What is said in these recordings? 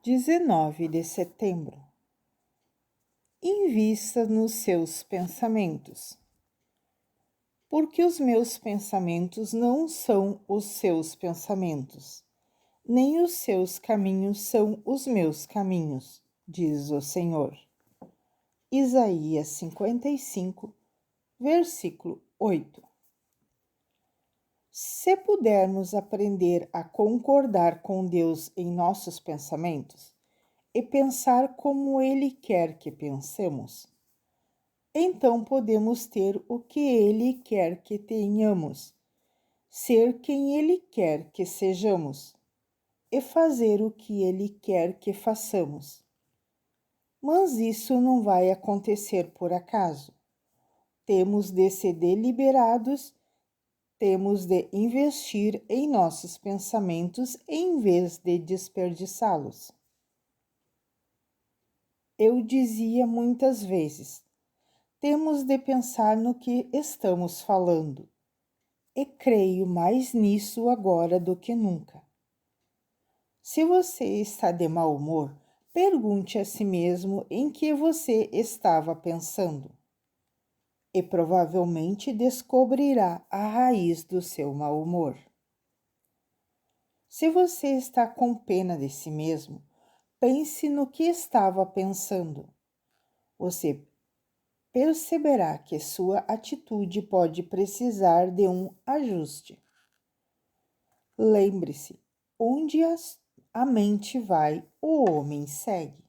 19 de setembro. Invista nos seus pensamentos. Porque os meus pensamentos não são os seus pensamentos, nem os seus caminhos são os meus caminhos, diz o Senhor. Isaías 55, versículo 8. Se pudermos aprender a concordar com Deus em nossos pensamentos e pensar como Ele quer que pensemos, então podemos ter o que Ele quer que tenhamos, ser quem Ele quer que sejamos e fazer o que Ele quer que façamos. Mas isso não vai acontecer por acaso. Temos de ser deliberados. Temos de investir em nossos pensamentos em vez de desperdiçá-los. Eu dizia muitas vezes, temos de pensar no que estamos falando, e creio mais nisso agora do que nunca. Se você está de mau humor, pergunte a si mesmo em que você estava pensando. E provavelmente descobrirá a raiz do seu mau humor. Se você está com pena de si mesmo, pense no que estava pensando. Você perceberá que sua atitude pode precisar de um ajuste. Lembre-se, onde a mente vai, o homem segue.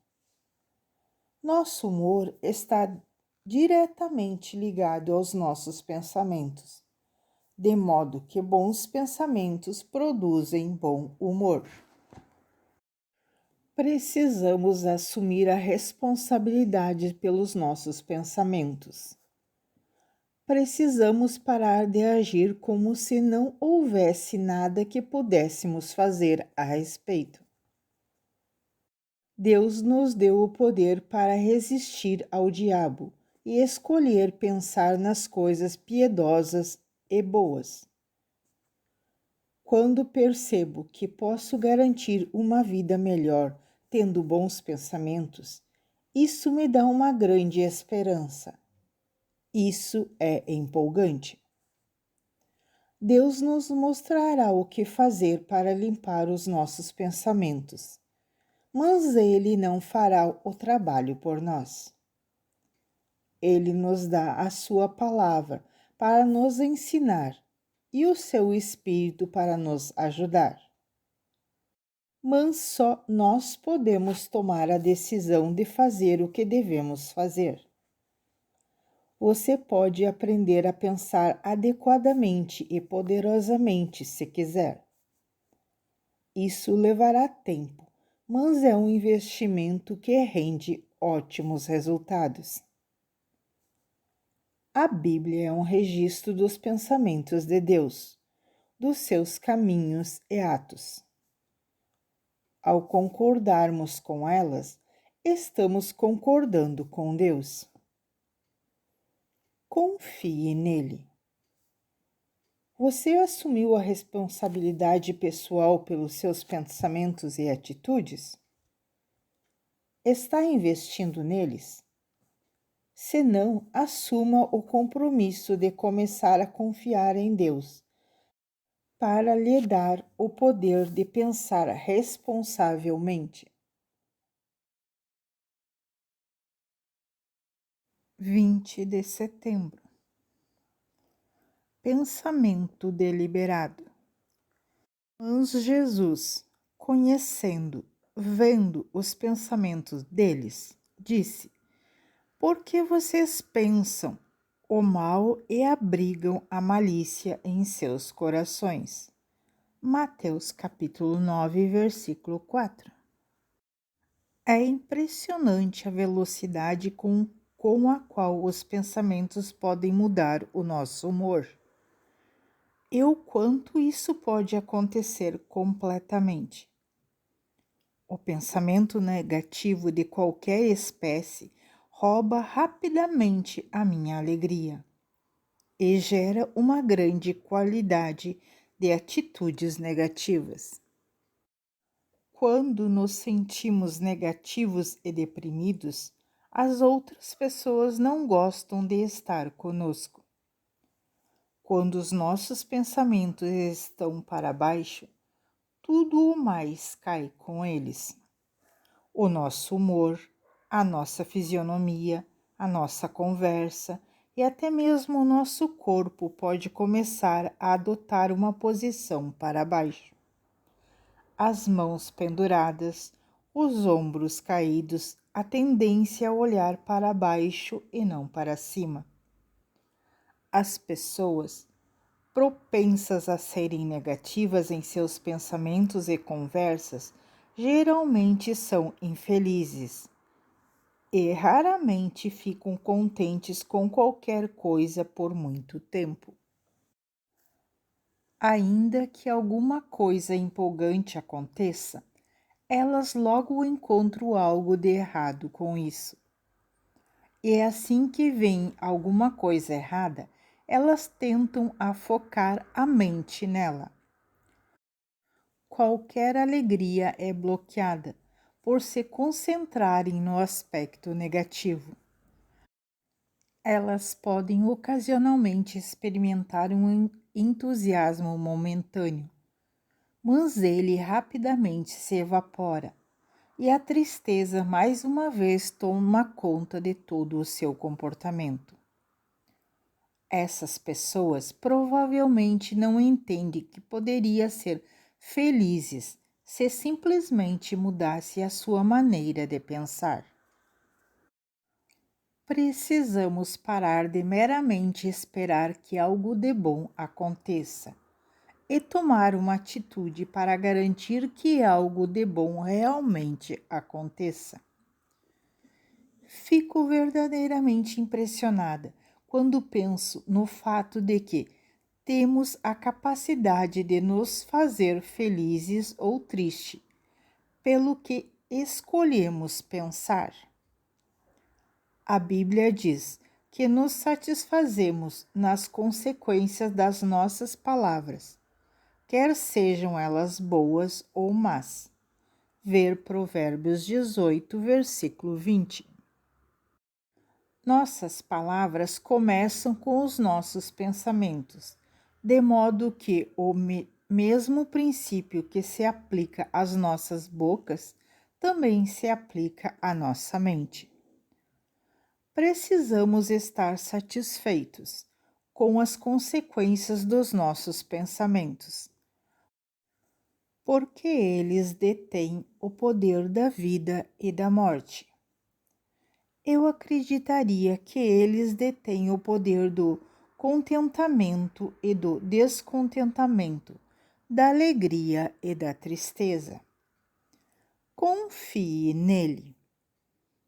Nosso humor está diretamente ligado aos nossos pensamentos, de modo que bons pensamentos produzem bom humor. Precisamos assumir a responsabilidade pelos nossos pensamentos. Precisamos parar de agir como se não houvesse nada que pudéssemos fazer a respeito. Deus nos deu o poder para resistir ao diabo e escolher pensar nas coisas piedosas e boas. Quando percebo que posso garantir uma vida melhor tendo bons pensamentos, isso me dá uma grande esperança. Isso é empolgante. Deus nos mostrará o que fazer para limpar os nossos pensamentos, mas Ele não fará o trabalho por nós. Ele nos dá a sua palavra para nos ensinar e o seu Espírito para nos ajudar. Mas só nós podemos tomar a decisão de fazer o que devemos fazer. Você pode aprender a pensar adequadamente e poderosamente se quiser. Isso levará tempo, mas é um investimento que rende ótimos resultados. A Bíblia é um registro dos pensamentos de Deus, dos seus caminhos e atos. Ao concordarmos com elas, estamos concordando com Deus. Confie nele. Você assumiu a responsabilidade pessoal pelos seus pensamentos e atitudes? Está investindo neles? Se não, assuma o compromisso de começar a confiar em Deus, para lhe dar o poder de pensar responsavelmente. 20 de setembro. Pensamento deliberado. Mas Jesus, conhecendo, vendo os pensamentos deles, disse: Por que vocês pensam o mal e abrigam a malícia em seus corações? Mateus capítulo 9, versículo 4. É impressionante a velocidade com a qual os pensamentos podem mudar o nosso humor. E o quanto isso pode acontecer completamente. O pensamento negativo de qualquer espécie rouba rapidamente a minha alegria e gera uma grande qualidade de atitudes negativas. Quando nos sentimos negativos e deprimidos, as outras pessoas não gostam de estar conosco. Quando os nossos pensamentos estão para baixo, tudo o mais cai com eles. O nosso humor, a nossa fisionomia, a nossa conversa e até mesmo o nosso corpo pode começar a adotar uma posição para baixo. As mãos penduradas, os ombros caídos, a tendência a olhar para baixo e não para cima. As pessoas propensas a serem negativas em seus pensamentos e conversas geralmente são infelizes e raramente ficam contentes com qualquer coisa por muito tempo. Ainda que alguma coisa empolgante aconteça, elas logo encontram algo de errado com isso. E assim que vem alguma coisa errada, elas tentam focar a mente nela. Qualquer alegria é bloqueada por se concentrarem no aspecto negativo. Elas podem ocasionalmente experimentar um entusiasmo momentâneo, mas ele rapidamente se evapora e a tristeza mais uma vez toma conta de todo o seu comportamento. Essas pessoas provavelmente não entendem que poderia ser felizes se simplesmente mudasse a sua maneira de pensar. Precisamos parar de meramente esperar que algo de bom aconteça e tomar uma atitude para garantir que algo de bom realmente aconteça. Fico verdadeiramente impressionada quando penso no fato de que temos a capacidade de nos fazer felizes ou tristes pelo que escolhemos pensar. A Bíblia diz que nos satisfazemos nas consequências das nossas palavras, quer sejam elas boas ou más. Ver Provérbios 18, versículo 20. Nossas palavras começam com os nossos pensamentos, de modo que o mesmo princípio que se aplica às nossas bocas também se aplica à nossa mente. Precisamos estar satisfeitos com as consequências dos nossos pensamentos, porque eles detêm o poder da vida e da morte. Eu acreditaria que eles detêm o poder do contentamento e do descontentamento, da alegria e da tristeza. Confie nele.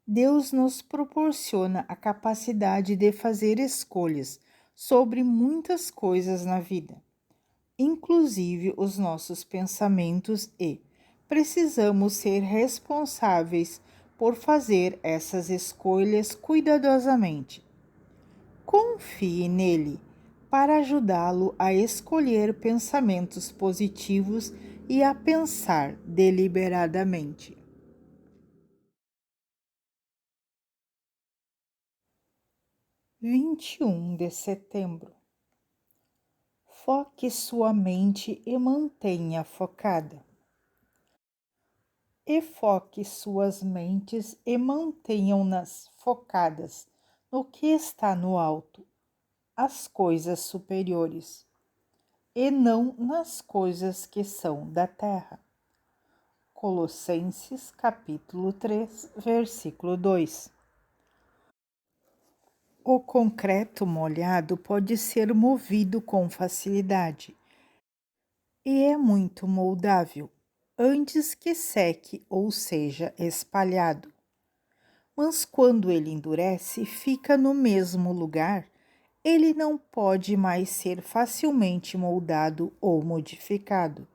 Deus nos proporciona a capacidade de fazer escolhas sobre muitas coisas na vida, inclusive os nossos pensamentos, e precisamos ser responsáveis por fazer essas escolhas cuidadosamente. Confie nele para ajudá-lo a escolher pensamentos positivos e a pensar deliberadamente. 21 de setembro. Foque sua mente e mantenha focada. E foque suas mentes e mantenham-nas focadas no que está no alto, as coisas superiores, e não nas coisas que são da terra. Colossenses capítulo 3, versículo 2. O concreto molhado pode ser movido com facilidade e é muito moldável antes que seque ou seja espalhado. Mas quando ele endurece e fica no mesmo lugar, ele não pode mais ser facilmente moldado ou modificado.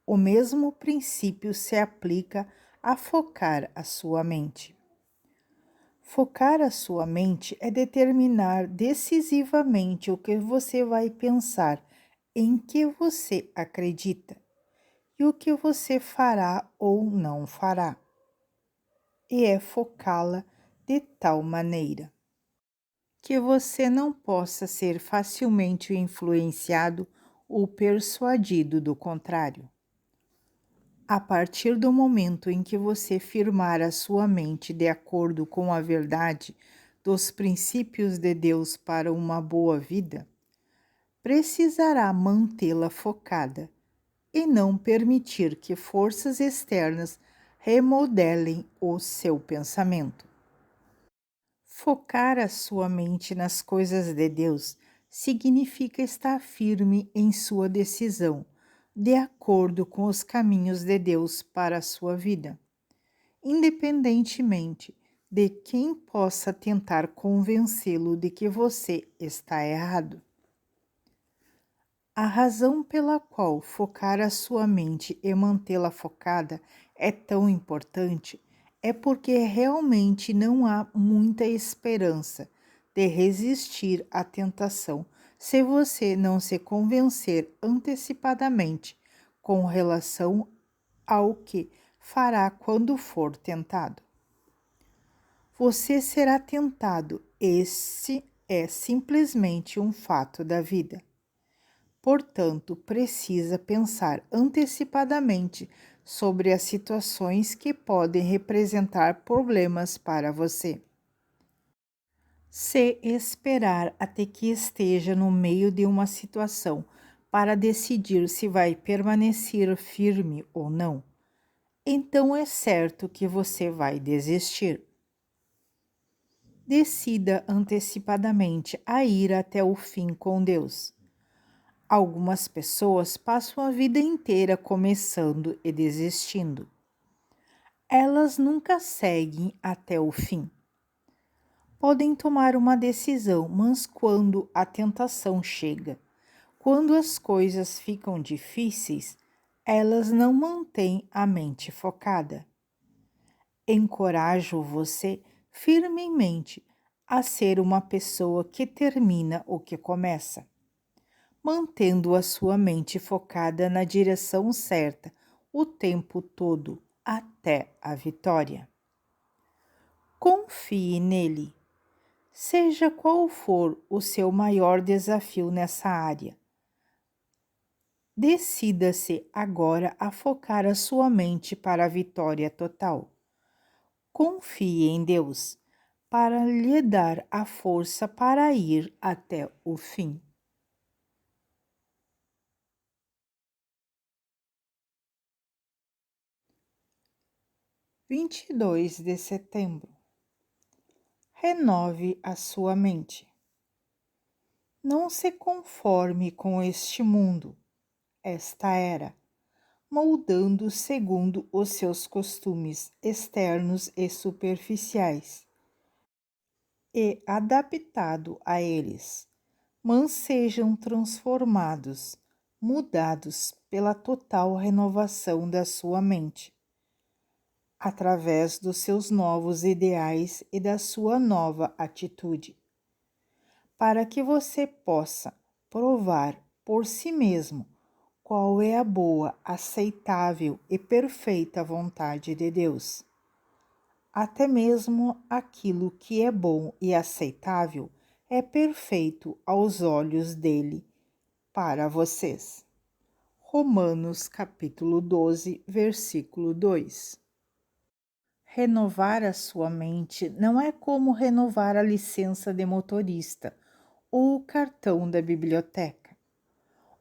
O mesmo princípio se aplica a focar a sua mente. Focar a sua mente é determinar decisivamente o que você vai pensar, em que você acredita. e o que você fará ou não fará. E é focá-la de tal maneira que você não possa ser facilmente influenciado ou persuadido do contrário. A partir do momento em que você firmar a sua mente de acordo com a verdade dos princípios de Deus para uma boa vida, precisará mantê-la focada e não permitir que forças externas remodelem o seu pensamento. Focar a sua mente nas coisas de Deus significa estar firme em sua decisão, de acordo com os caminhos de Deus para a sua vida, independentemente de quem possa tentar convencê-lo de que você está errado. A razão pela qual focar a sua mente e mantê-la focada é tão importante é porque realmente não há muita esperança de resistir à tentação se você não se convencer antecipadamente com relação ao que fará quando for tentado. Você será tentado, esse é simplesmente um fato da vida. Portanto, precisa pensar antecipadamente sobre as situações que podem representar problemas para você. Se esperar até que esteja no meio de uma situação para decidir se vai permanecer firme ou não, então é certo que você vai desistir. Decida antecipadamente a ir até o fim com Deus. Algumas pessoas passam a vida inteira começando e desistindo. Elas nunca seguem até o fim. Podem tomar uma decisão, mas quando a tentação chega, quando as coisas ficam difíceis, elas não mantêm a mente focada. Encorajo você firmemente a ser uma pessoa que termina o que começa, mantendo a sua mente focada na direção certa o tempo todo até a vitória. Confie nele. Seja qual for o seu maior desafio nessa área, decida-se agora a focar a sua mente para a vitória total. Confie em Deus para lhe dar a força para ir até o fim. 22 de setembro. Renove a sua mente. Não se conforme com este mundo, esta era, moldando segundo os seus costumes externos e superficiais, e adaptado a eles, mas sejam transformados, mudados pela total renovação da sua mente, através dos seus novos ideais e da sua nova atitude, para que você possa provar por si mesmo qual é a boa, aceitável e perfeita vontade de Deus. Até mesmo aquilo que é bom e aceitável é perfeito aos olhos dele para vocês. Romanos capítulo 12, versículo 2. Renovar a sua mente não é como renovar a licença de motorista ou o cartão da biblioteca,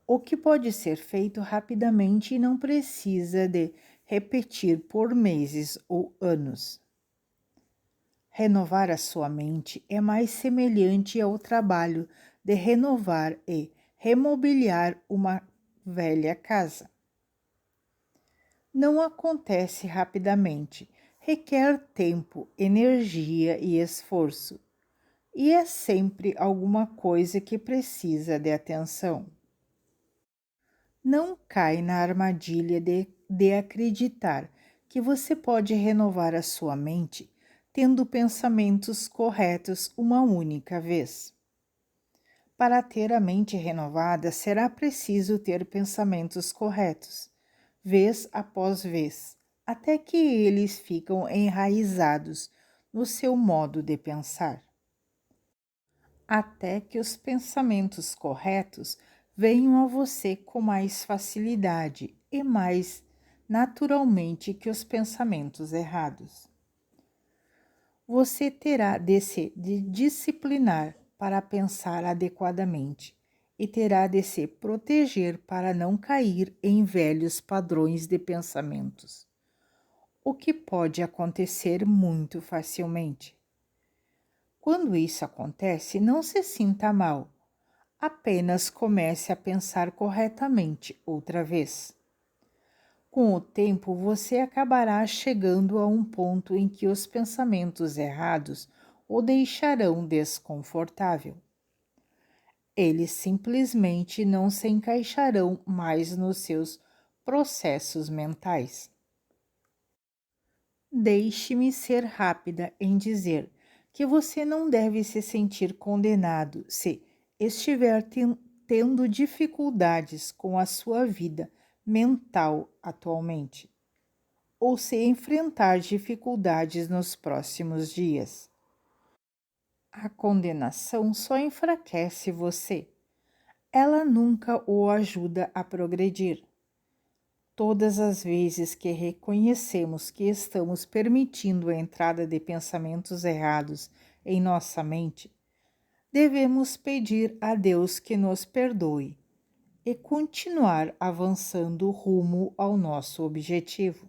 o que pode ser feito rapidamente e não precisa de repetir por meses ou anos. Renovar a sua mente é mais semelhante ao trabalho de renovar e remobiliar uma velha casa. Não acontece rapidamente, requer tempo, energia e esforço, e é sempre alguma coisa que precisa de atenção. Não cai na armadilha de acreditar que você pode renovar a sua mente tendo pensamentos corretos uma única vez. Para ter a mente renovada, será preciso ter pensamentos corretos, vez após vez, até que eles ficam enraizados no seu modo de pensar. Até que os pensamentos corretos venham a você com mais facilidade e mais naturalmente que os pensamentos errados. Você terá de se disciplinar para pensar adequadamente e terá de se proteger para não cair em velhos padrões de pensamentos, o que pode acontecer muito facilmente. Quando isso acontece, não se sinta mal, apenas comece a pensar corretamente outra vez. Com o tempo, você acabará chegando a um ponto em que os pensamentos errados o deixarão desconfortável. Eles simplesmente não se encaixarão mais nos seus processos mentais. Deixe-me ser rápida em dizer que você não deve se sentir condenado se estiver tendo dificuldades com a sua vida mental atualmente, ou se enfrentar dificuldades nos próximos dias. A condenação só enfraquece você. Ela nunca o ajuda a progredir. Todas as vezes que reconhecemos que estamos permitindo a entrada de pensamentos errados em nossa mente, devemos pedir a Deus que nos perdoe e continuar avançando rumo ao nosso objetivo.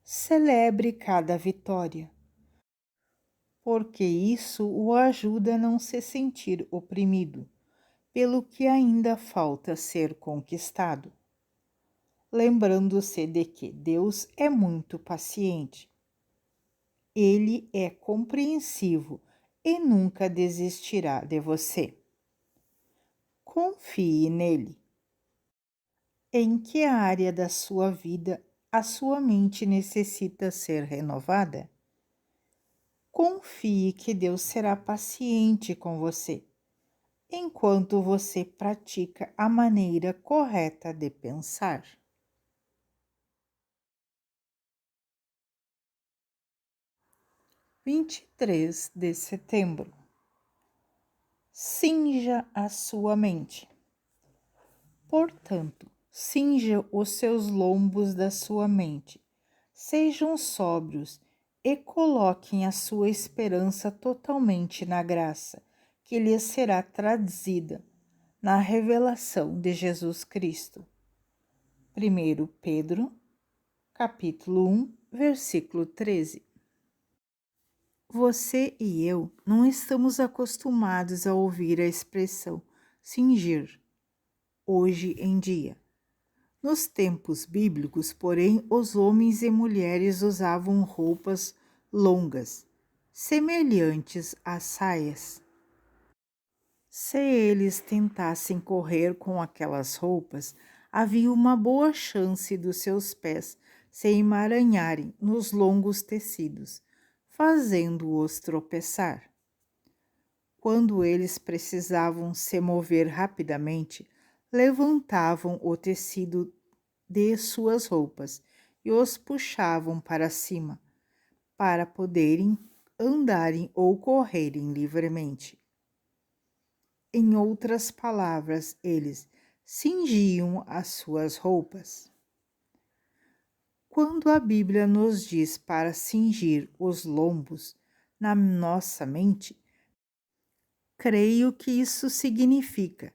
Celebre cada vitória, porque isso o ajuda a não se sentir oprimido pelo que ainda falta ser conquistado. Lembrando-se de que Deus é muito paciente. Ele é compreensivo e nunca desistirá de você. Confie nele. Em que área da sua vida a sua mente necessita ser renovada? Confie que Deus será paciente com você, enquanto você pratica a maneira correta de pensar. 23 de setembro. Cinja a sua mente. Portanto, cinja os seus lombos da sua mente. Sejam sóbrios e coloquem a sua esperança totalmente na graça que lhes será trazida na revelação de Jesus Cristo. 1 Pedro, capítulo 1, versículo 13. Você e eu não estamos acostumados a ouvir a expressão cingir hoje em dia. Nos tempos bíblicos, porém, os homens e mulheres usavam roupas longas, semelhantes a saias. Se eles tentassem correr com aquelas roupas, havia uma boa chance dos seus pés se emaranharem nos longos tecidos, fazendo-os tropeçar. Quando eles precisavam se mover rapidamente, levantavam o tecido de suas roupas e os puxavam para cima, para poderem andarem ou correrem livremente. Em outras palavras, eles cingiam as suas roupas. Quando a Bíblia nos diz para cingir os lombos na nossa mente, creio que isso significa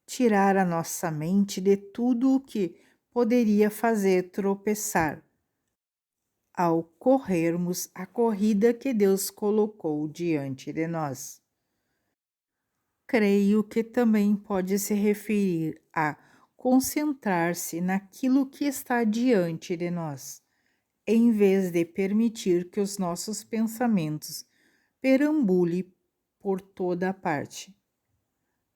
tirar a nossa mente de tudo o que poderia fazer tropeçar ao corrermos a corrida que Deus colocou diante de nós. Creio que também pode se referir a concentrar-se naquilo que está diante de nós, em vez de permitir que os nossos pensamentos perambulem por toda parte.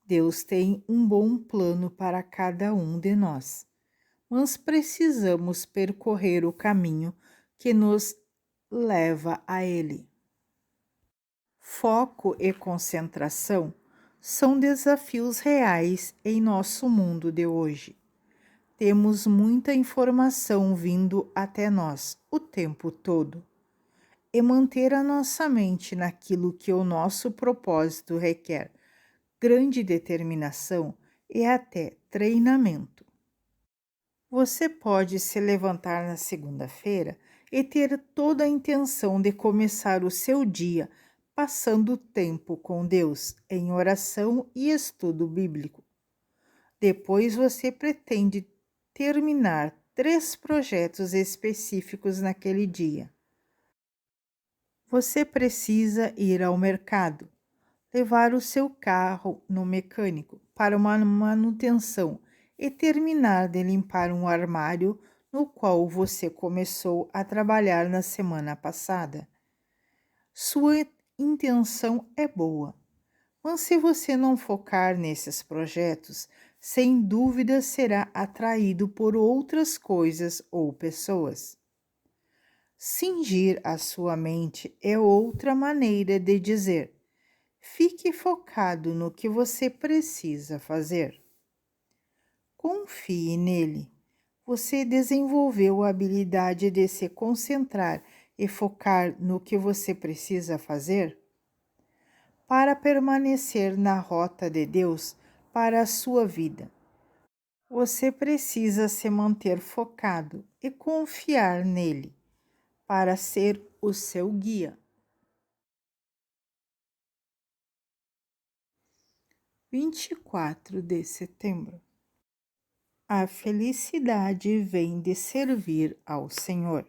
Deus tem um bom plano para cada um de nós, mas precisamos percorrer o caminho que nos leva a Ele. Foco e concentração são desafios reais em nosso mundo de hoje. Temos muita informação vindo até nós o tempo todo. E manter a nossa mente naquilo que o nosso propósito requer grande determinação e até treinamento. Você pode se levantar na segunda-feira e ter toda a intenção de começar o seu dia passando tempo com Deus em oração e estudo bíblico. Depois você pretende terminar 3 projetos específicos naquele dia. Você precisa ir ao mercado, levar o seu carro no mecânico para uma manutenção e terminar de limpar um armário no qual você começou a trabalhar na semana passada. Sua intenção é boa, mas se você não focar nesses projetos, sem dúvida será atraído por outras coisas ou pessoas. Cingir a sua mente é outra maneira de dizer: fique focado no que você precisa fazer. Confie nele. Você desenvolveu a habilidade de se concentrar e focar no que você precisa fazer? Para permanecer na rota de Deus para a sua vida, você precisa se manter focado e confiar nele para ser o seu guia. 24 de setembro. A felicidade vem de servir ao Senhor.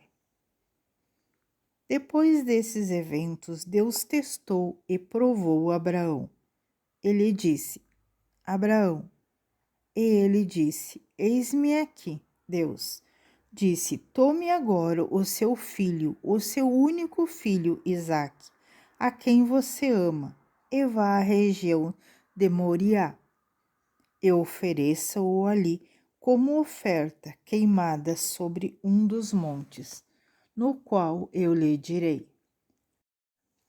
Depois desses eventos, Deus testou e provou Abraão. Ele disse: Abraão. E ele disse: Eis-me aqui. Deus disse: Tome agora o seu filho, o seu único filho, Isaque, a quem você ama, e vá à região de Moriá. E ofereça-o ali como oferta queimada sobre um dos montes, no qual eu lhe direi.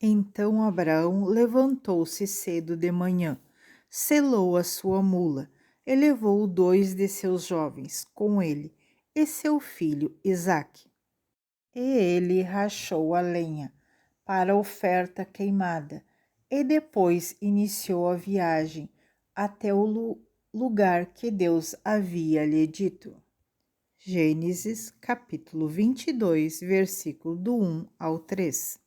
Então Abraão levantou-se cedo de manhã, selou a sua mula e levou 2 de seus jovens com ele e seu filho Isaque. E ele rachou a lenha para a oferta queimada e depois iniciou a viagem até o lugar que Deus havia lhe dito. Gênesis capítulo 22, versículo do 1 ao 3.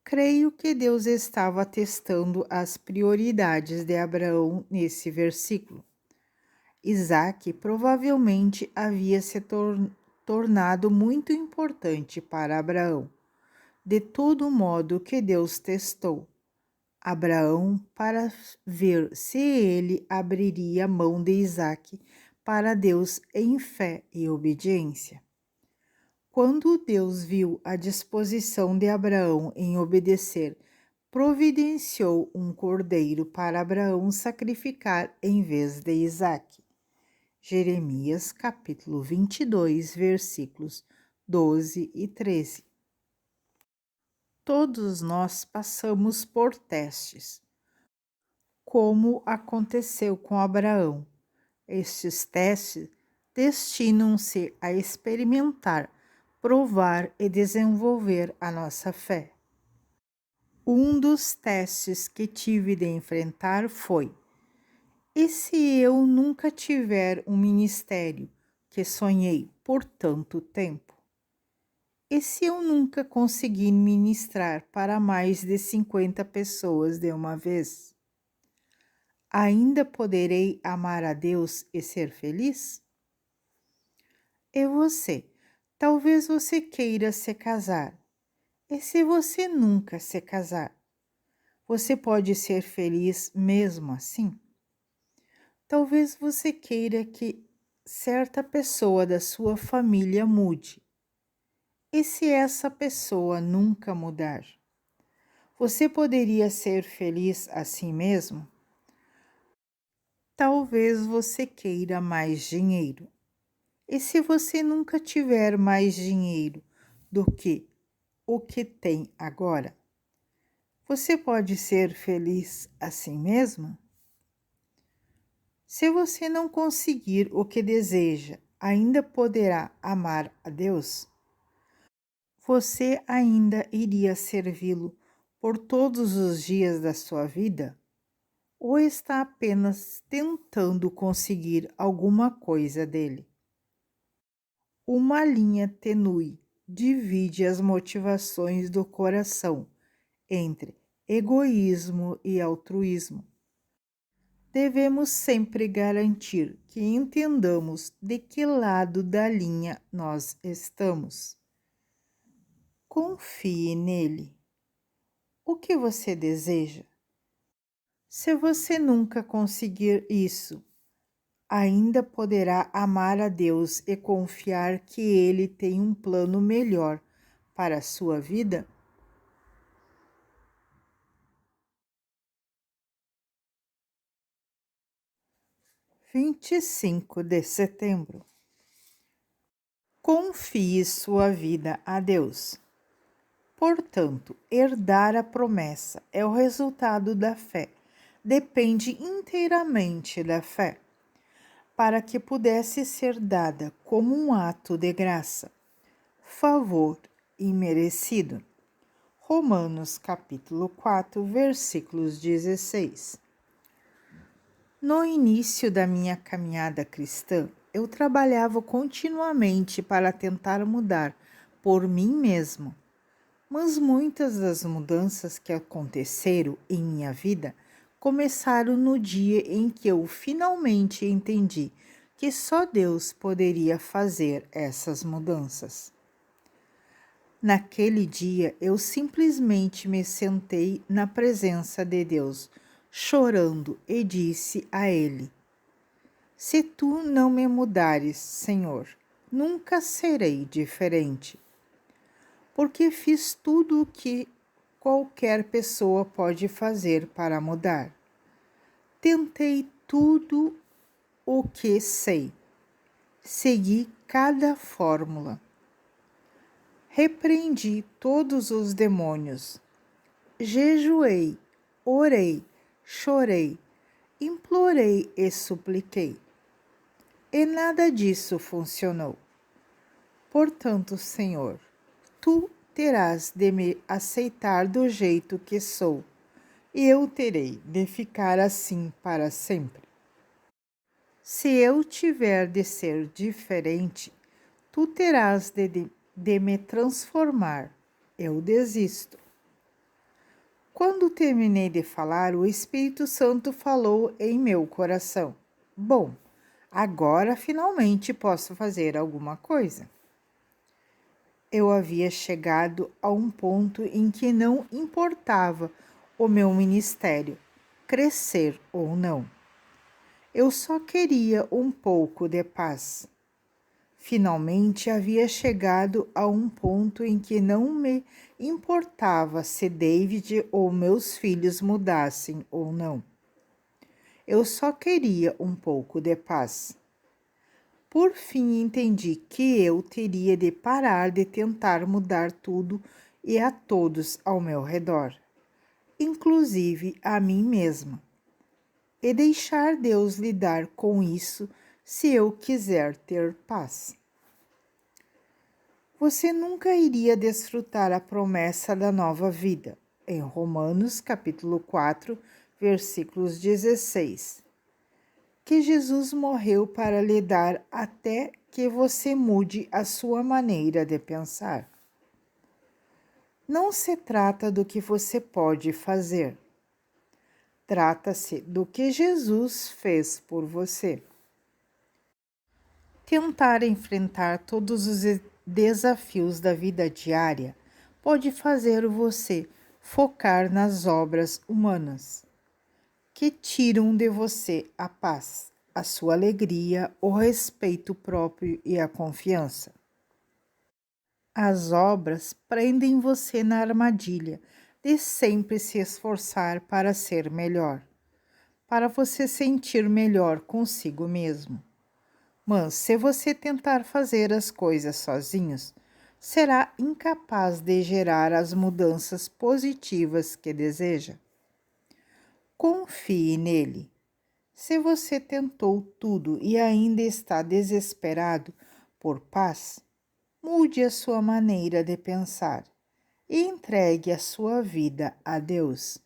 Creio que Deus estava testando as prioridades de Abraão nesse versículo. Isaque provavelmente havia se tornado muito importante para Abraão, de todo modo que Deus testou Abraão para ver se ele abriria mão de Isaque para Deus em fé e obediência. Quando Deus viu a disposição de Abraão em obedecer, providenciou um cordeiro para Abraão sacrificar em vez de Isaque. Jeremias capítulo 22, versículos 12 e 13. Todos nós passamos por testes, como aconteceu com Abraão. Estes testes destinam-se a experimentar, provar e desenvolver a nossa fé. Um dos testes que tive de enfrentar foi: e se eu nunca tiver um ministério que sonhei por tanto tempo? E se eu nunca conseguir ministrar para mais de 50 pessoas de uma vez? Ainda poderei amar a Deus e ser feliz? E você? Talvez você queira se casar. E se você nunca se casar? Você pode ser feliz mesmo assim? Talvez você queira que certa pessoa da sua família mude. E se essa pessoa nunca mudar? Você poderia ser feliz assim mesmo? Talvez você queira mais dinheiro. E se você nunca tiver mais dinheiro do que o que tem agora? Você pode ser feliz assim mesmo? Se você não conseguir o que deseja, ainda poderá amar a Deus? Você ainda iria servi-lo por todos os dias da sua vida? Ou está apenas tentando conseguir alguma coisa dele? Uma linha tênue divide as motivações do coração entre egoísmo e altruísmo. Devemos sempre garantir que entendamos de que lado da linha nós estamos. Confie nele. O que você deseja? Se você nunca conseguir isso, ainda poderá amar a Deus e confiar que Ele tem um plano melhor para a sua vida? 25 de setembro. Confie sua vida a Deus. Portanto, herdar a promessa é o resultado da fé. Depende inteiramente da fé, para que pudesse ser dada como um ato de graça, favor imerecido. Romanos capítulo 4, versículos 16. No início da minha caminhada cristã, eu trabalhava continuamente para tentar mudar por mim mesmo. Mas muitas das mudanças que aconteceram em minha vida começaram no dia em que eu finalmente entendi que só Deus poderia fazer essas mudanças. Naquele dia, eu simplesmente me sentei na presença de Deus, chorando, e disse a Ele: Se tu não me mudares, Senhor, nunca serei diferente. Porque fiz tudo o que qualquer pessoa pode fazer para mudar. Tentei tudo o que sei. Segui cada fórmula. Repreendi todos os demônios. Jejuei, orei, chorei, implorei e supliquei. E nada disso funcionou. Portanto, Senhor, tu terás de me aceitar do jeito que sou, e eu terei de ficar assim para sempre. Se eu tiver de ser diferente, tu terás de me transformar. Eu desisto. Quando terminei de falar, o Espírito Santo falou em meu coração: Bom, agora finalmente posso fazer alguma coisa. Eu havia chegado a um ponto em que não importava o meu ministério crescer ou não. Eu só queria um pouco de paz. Finalmente havia chegado a um ponto em que não me importava se David ou meus filhos mudassem ou não. Eu só queria um pouco de paz. Por fim, entendi que eu teria de parar de tentar mudar tudo e a todos ao meu redor, inclusive a mim mesma, e deixar Deus lidar com isso se eu quiser ter paz. Você nunca iria desfrutar a promessa da nova vida, em Romanos capítulo 4, versículos 16. Que Jesus morreu para lhe dar até que você mude a sua maneira de pensar. Não se trata do que você pode fazer. Trata-se do que Jesus fez por você. Tentar enfrentar todos os desafios da vida diária pode fazer você focar nas obras humanas que tiram de você a paz, a sua alegria, o respeito próprio e a confiança. As obras prendem você na armadilha de sempre se esforçar para ser melhor, para você sentir melhor consigo mesmo. Mas se você tentar fazer as coisas sozinhos, será incapaz de gerar as mudanças positivas que deseja. Confie nele. Se você tentou tudo e ainda está desesperado por paz, mude a sua maneira de pensar e entregue a sua vida a Deus.